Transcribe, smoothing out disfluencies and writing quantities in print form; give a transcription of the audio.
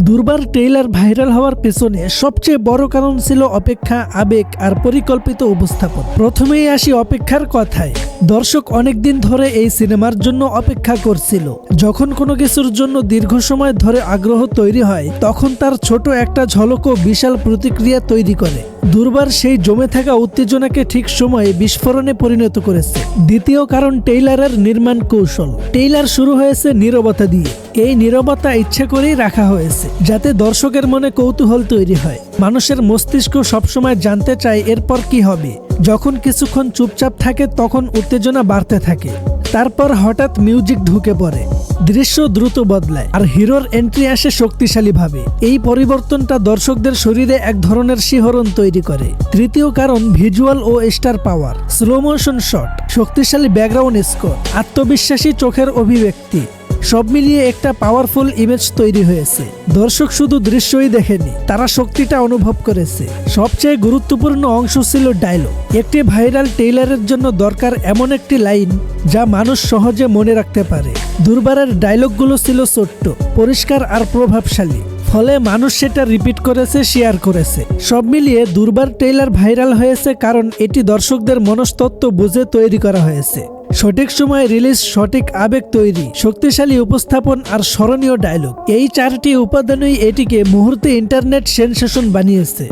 দুর্বার trailer viral হওয়ার পেছনে সবচেয়ে বড় কারণ ছিল অপেক্ষা, আবেগ আর পরিকল্পিত উপস্থাপন। প্রথমেই আসি অপেক্ষার কথায়। দর্শক অনেকদিন ধরে এই সিনেমার জন্য অপেক্ষা করছিল। যখন কোনো কিছুর জন্য দীর্ঘ সময় ধরে আগ্রহ তৈরি হয়, তখন তার ছোট একটা ঝলকও বিশাল প্রতিক্রিয়া তৈরি করে। দুর্বার সেই জমে থাকা উত্তেজনাকে ঠিক সময়ে বিস্ফোরণে পরিণত করেছে। দ্বিতীয় কারণ টেইলারের নির্মাণ কৌশল। টেইলার শুরু হয়েছে নীরবতা দিয়ে। এই নীরবতা ইচ্ছে করেই রাখা হয়েছে, যাতে দর্শকের মনে কৌতূহল তৈরি হয়। মানুষের মস্তিষ্ক সবসময় জানতে চায় এরপর কি হবে। যখন কিছুক্ষণ চুপচাপ থাকে তখন উত্তেজনা বাড়তে থাকে। তারপর হঠাৎ মিউজিক ঢুকে পড়ে, দৃশ্য দ্রুত বদলায়, আর হিরোর এন্ট্রি আসে শক্তিশালীভাবে। এই পরিবর্তনটা দর্শকদের শরীরে এক ধরনের শিহরণ তৈরি করে। তৃতীয় কারণ ভিজুয়াল ও স্টার পাওয়ার। স্লো মোশন শট, শক্তিশালী ব্যাকগ্রাউন্ড স্কোর, আত্মবিশ্বাসী চোখের অভিব্যক্তি, সব মিলিয়ে একটা পাওয়ারফুল ইমেজ তৈরি হয়েছে। দর্শক শুধু দৃশ্যই দেখেনি, তারা শক্তিটা অনুভব করেছে। সবচেয়ে গুরুত্বপূর্ণ অংশ ছিল ডায়লগ। একটি ভাইরাল ট্রেইলারের জন্য দরকার এমন একটি লাইন যা মানুষ সহজে মনে রাখতে পারে। দুর্বারের ডায়লগগুলো ছিল ছোট্ট, পরিষ্কার আর প্রভাবশালী। ফলে মানুষ সেটা রিপিট করেছে, শেয়ার করেছে। সব মিলিয়ে দুর্বার ট্রেইলার ভাইরাল হয়েছে কারণ এটি দর্শকদের মনস্তত্ত্ব বুঝে তৈরি করা হয়েছে। সঠিক সময়ে রিলিজ, সঠিক আবেগ তৈরি, শক্তিশালী উপস্থাপন আর স্মরণীয় ডায়লগ, এই চারটি উপাদানই এটিকে মুহূর্তে ইন্টারনেট সেনসেশন বানিয়েছে।